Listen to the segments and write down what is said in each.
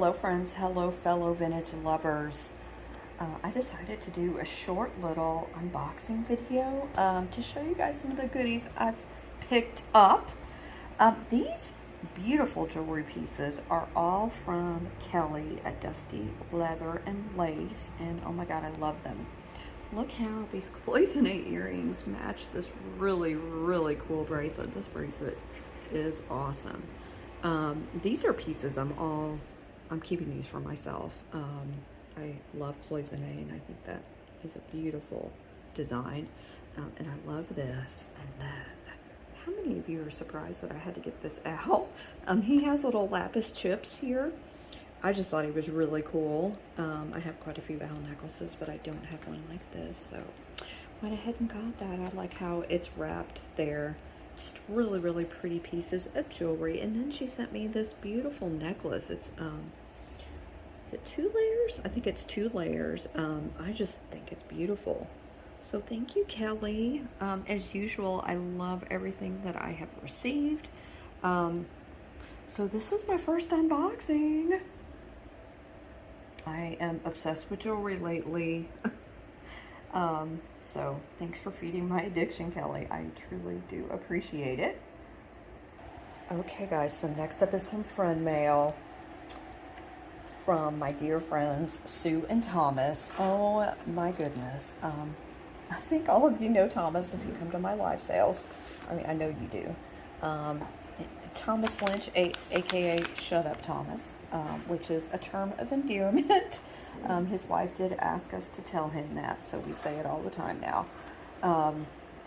Hello friends, hello fellow vintage lovers. I decided to do a short little unboxing video to show you guys some of the goodies I've picked up. These beautiful jewelry pieces are all from Kelly at Dusty Leather and Lace, and oh my god, I love them. Look how these cloisonne earrings match this really, really cool bracelet. This bracelet is awesome. These are pieces I'm keeping these for myself. I love cloisonne, and I think that is a beautiful design. And I love this. And then, how many of you are surprised that I had to get this out? He has little lapis chips here. I just thought he was really cool. I have quite a few owl necklaces, but I don't have one like this, so went ahead and got that. I like how it's wrapped there. Just really, really pretty pieces of jewelry. And then she sent me this beautiful necklace. It's is it 2 layers? I think it's 2 layers. I just think it's beautiful. So thank you, Kelly. As usual, I love everything that I have received. So this is my first unboxing. I am obsessed with jewelry lately. So thanks for feeding my addiction, Kelly. I truly do appreciate it. Okay, guys, so next up is some friend mail from my dear friends, Sue and Thomas. Oh my goodness. I think all of you know Thomas if you come to my live sales. I mean, I know you do. Thomas Lynch, aka Shut Up Thomas, which is a term of endearment. His wife did ask us to tell him that, so we say it all the time now.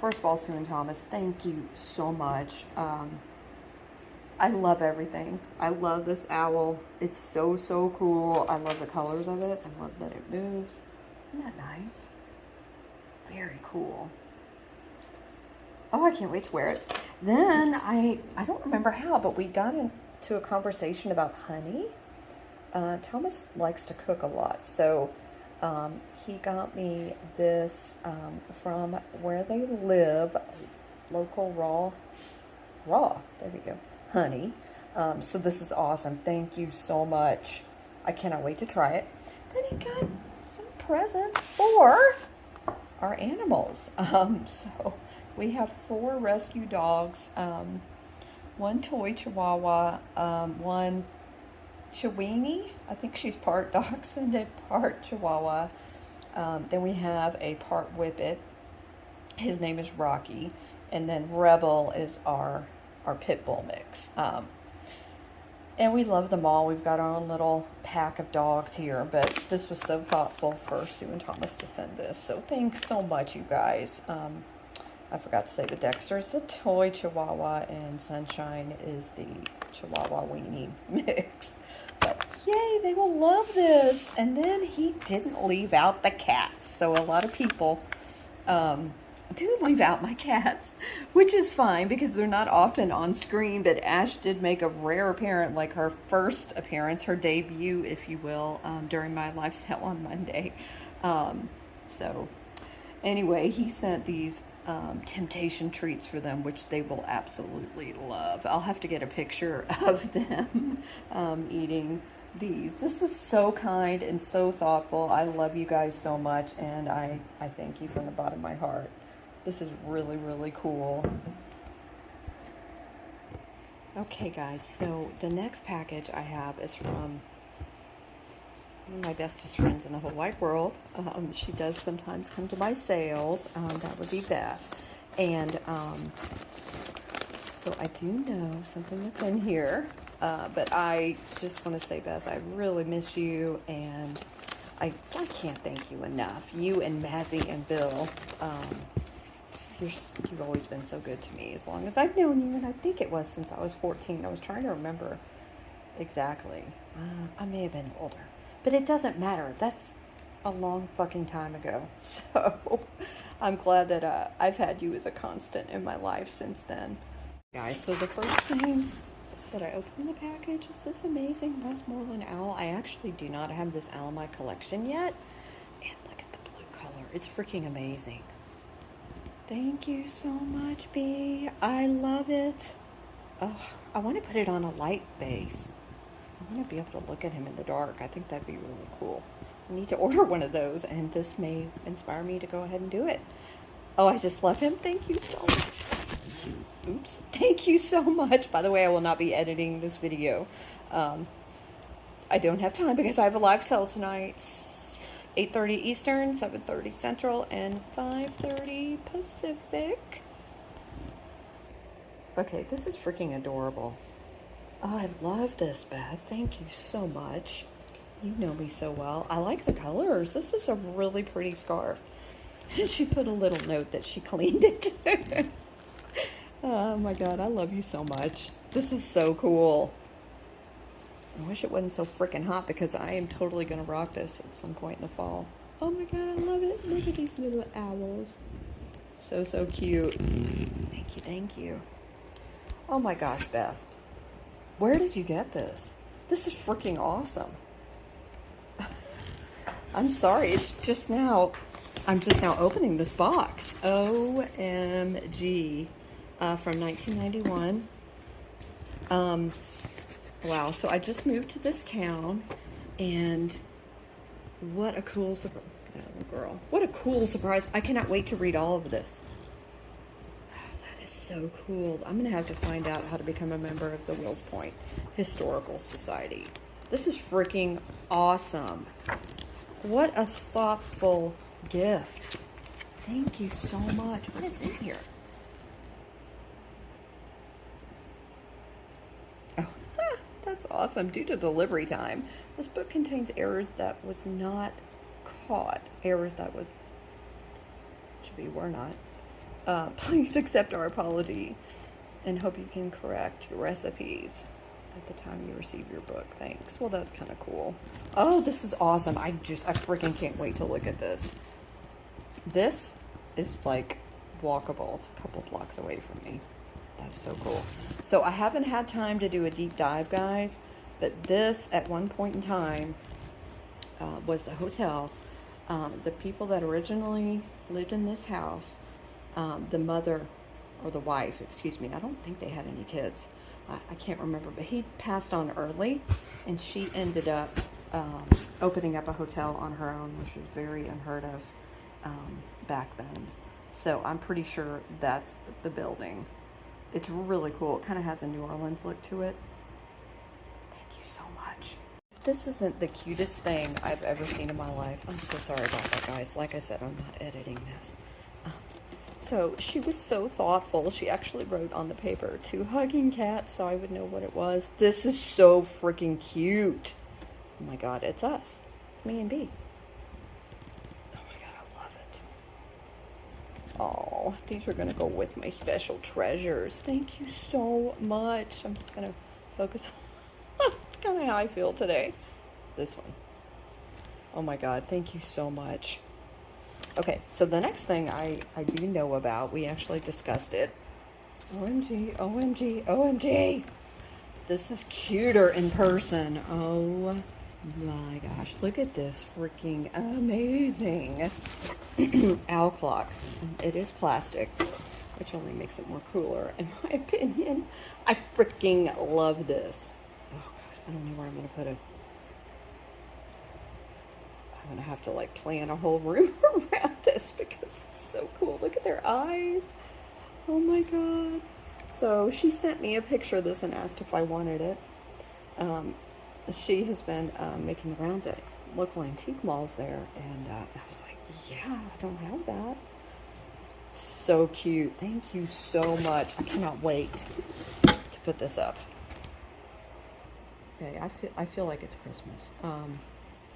First of all, Sue and Thomas, thank you so much. I love everything. I love this owl. It's so, so cool. I love the colors of it. I love that it moves. Isn't that nice? Very cool. Oh, I can't wait to wear it. Then, I don't remember how, but we got into a conversation about honey. Thomas likes to cook a lot, so he got me this from where they live, local raw, there we go, honey. So this is awesome. Thank you so much. I cannot wait to try it. Then he got some presents for our animals. So we have 4 rescue dogs, 1 toy chihuahua, 1 Chiweenie. I think she's part dachshund and part chihuahua. Then we have a part whippet. His name is Rocky. And then Rebel is our pit bull mix. And we love them all. We've got our own little pack of dogs here, but this was so thoughtful for Sue and Thomas to send this. So thanks so much, you guys. I forgot to say, but Dexter is the toy chihuahua and Sunshine is the chihuahua weenie mix. But yay, they will love this. And then he didn't leave out the cats. So a lot of people do leave out my cats, which is fine because they're not often on screen, but Ash did make a rare appearance, like her first appearance, her debut, if you will, during my live sale on Monday. So anyway, he sent these temptation treats for them, which they will absolutely love. I'll have to get a picture of them eating these. This is so kind and so thoughtful. I love you guys so much, and I thank you from the bottom of my heart. This is really, really cool. Okay, guys, so the next package I have is from one of my bestest friends in the whole wide world. She does sometimes come to my sales. That would be Beth. And so I do know something that's in here. But I just want to say, Beth, I really miss you. And I can't thank you enough. You and Mazzy and Bill. You've always been so good to me as long as I've known you. And I think it was since I was 14. I was trying to remember exactly. I may have been older. But it doesn't matter. That's a long fucking time ago. So I'm glad that I've had you as a constant in my life since then. Guys, so the first thing that I opened in the package is this amazing Westmoreland owl. I actually do not have this owl in my collection yet. And look at the blue color. It's freaking amazing. Thank you so much, B. I love it. Oh, I want to put it on a light base. I'm going to be able to look at him in the dark. I think that'd be really cool. I need to order one of those, and this may inspire me to go ahead and do it. Oh, I just love him. Thank you so much. Oops. Thank you so much. By the way, I will not be editing this video. I don't have time because I have a live sale tonight. 8:30 Eastern, 7:30 Central, and 5:30 Pacific. Okay, this is freaking adorable. Oh, I love this, Beth. Thank you so much. You know me so well. I like the colors. This is a really pretty scarf. And she put a little note that she cleaned it. Oh my God, I love you so much. This is so cool. I wish it wasn't so freaking hot because I am totally going to rock this at some point in the fall. Oh my God, I love it. Look at these little owls. So, so cute. Thank you, thank you. Oh my gosh, Beth. Where did you get this? This is freaking awesome. I'm sorry, it's just now, I'm just now opening this box. OMG. From 1991. Wow, so I just moved to this town, and what a cool surprise. Look at that little girl. What a cool surprise. I cannot wait to read all of this. Oh, that is so cool. I'm going to have to find out how to become a member of the Wills Point Historical Society. This is freaking awesome. What a thoughtful gift. Thank you so much. What is in here? That's awesome. Due to delivery time, this book contains errors that was not caught. Errors that was, were not. Please accept our apology and hope you can correct your recipes at the time you receive your book. Thanks. Well, that's kind of cool. Oh, this is awesome. I freaking can't wait to look at this. This is like walkable. It's a couple blocks away from me. That's so cool. So I haven't had time to do a deep dive, guys, but this at one point in time was the hotel. The people that originally lived in this house, the mother or the wife, excuse me, I don't think they had any kids. I can't remember, but he passed on early, and she ended up opening up a hotel on her own, which was very unheard of back then. So I'm pretty sure that's the building. It's really cool. It kind of has a New Orleans look to it. Thank you so much. If this isn't the cutest thing I've ever seen in my life, I'm so sorry about that, guys. Like I said, I'm not editing this. So she was so thoughtful. She actually wrote on the paper, "To hugging cats," so I would know what it was. This is so freaking cute. Oh my God, it's us. It's me and B. Oh, these are going to go with my special treasures. Thank you so much. I'm just going to focus on that's kind of how I feel today. This one. Oh my God, thank you so much. Okay, so the next thing I do know about, we actually discussed it. OMG, OMG, OMG. This is cuter in person. Oh my gosh, look at this freaking amazing owl clock. It is plastic, which only makes it more cooler in my opinion. I freaking love this. Oh God, I don't know where I'm gonna put it. I'm gonna have to like plan a whole room around this because it's so cool. Look at their eyes. Oh my God. So she sent me a picture of this and asked if I wanted it. She has been making the rounds at local antique malls there, and I was like, yeah, I don't have that. So cute. Thank you so much. I cannot wait to put this up. Okay, I feel like it's Christmas.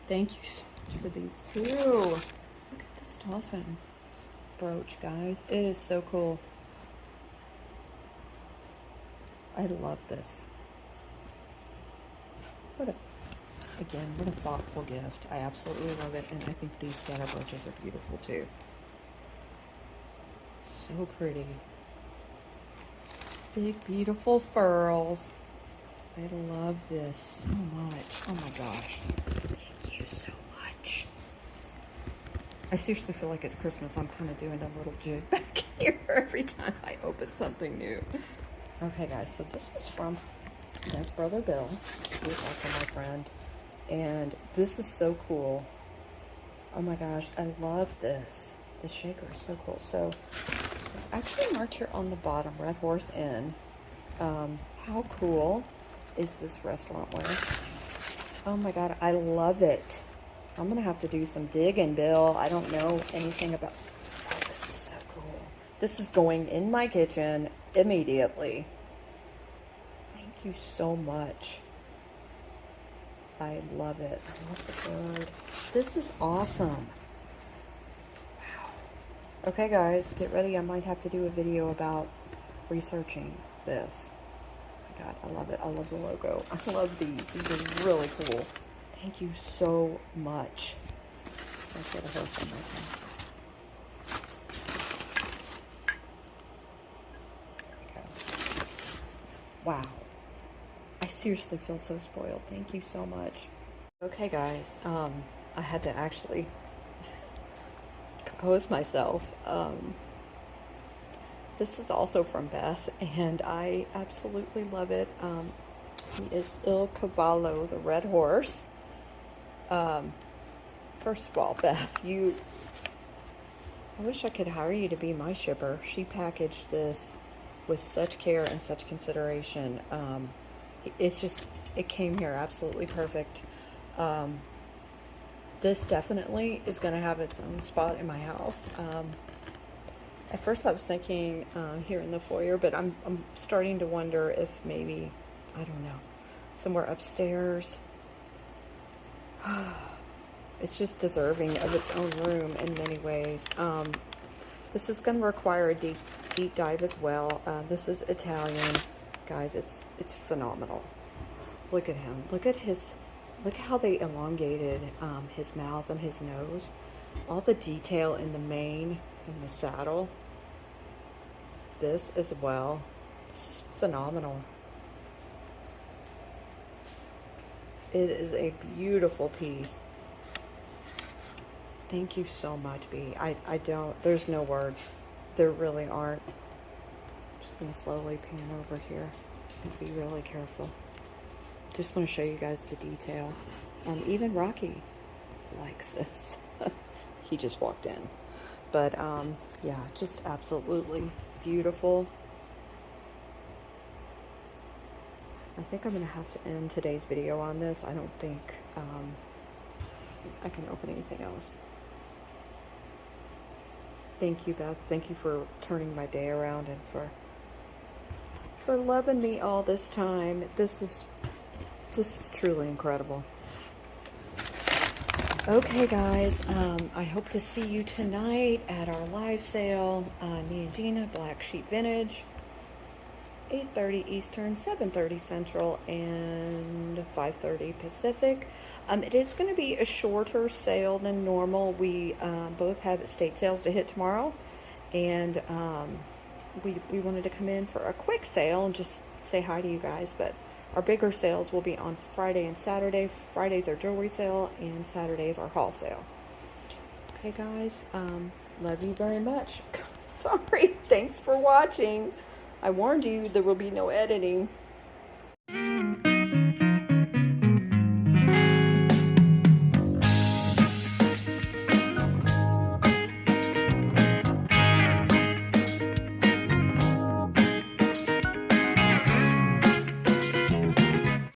Thank you so much for these too. Look at this dolphin brooch, guys. It is so cool. I love this. What a thoughtful gift. I absolutely love it, and I think these data brooches are beautiful too. So pretty. Big, beautiful furls. I love this so much. Oh my gosh. Thank you so much. I seriously feel like it's Christmas. I'm kind of doing a little jig back here every time I open something new. Okay, guys, so this is from That's Brother Bill. He is also my friend. And this is so cool. Oh my gosh, I love this. The shaker is so cool. So it's actually marked here on the bottom, Red Horse Inn. How cool is this restaurant ware? Oh my God, I love it. I'm gonna have to do some digging, Bill. I don't know anything about, oh, this is so cool. This is going in my kitchen immediately. Thank you so much. I love it. I love the bird. This is awesome. Wow. Okay, guys, get ready. I might have to do a video about researching this. Oh my God, I love it. I love the logo. I love these. These are really cool. Thank you so much. Let's get a host on my thing. There we go. Wow. I seriously feel so spoiled. Thank you so much. Okay, guys, I had to actually compose myself. This is also from Beth, and I absolutely love it. He is Il Cavallo, the red horse. First of all, Beth, I wish I could hire you to be my shipper. She packaged this with such care and such consideration. It came here absolutely perfect. This definitely is going to have its own spot in my house. At first I was thinking here in the foyer, but I'm starting to wonder if maybe, I don't know, somewhere upstairs. It's just deserving of its own room in many ways. This is going to require a deep dive as well. This is Italian. Guys, it's phenomenal. Look at him. Look how they elongated his mouth and his nose. All the detail in the mane and the saddle. This as well. This is phenomenal. It is a beautiful piece. Thank you so much, B. There's no words. There really aren't. Just gonna slowly pan over here and be really careful. Just want to show you guys the detail. Even Rocky likes this. He just walked in. But yeah, just absolutely beautiful. I think I'm gonna have to end today's video on this. I don't think I can open anything else. Thank you, Beth. Thank you for turning my day around and for loving me all this time. This is truly incredible. Okay, guys, I hope to see you tonight at our live sale. Me and Gina, Black Sheep Vintage, 8:30 Eastern, 7:30 Central, and 5:30 Pacific. It is going to be a shorter sale than normal. We both have estate sales to hit tomorrow, and we wanted to come in for a quick sale and just say hi to you guys. But our bigger sales will be on Friday and Saturday. Friday's our jewelry sale, and Saturday's our haul sale. Okay, guys, love you very much. Sorry, thanks for watching. I warned you there will be no editing.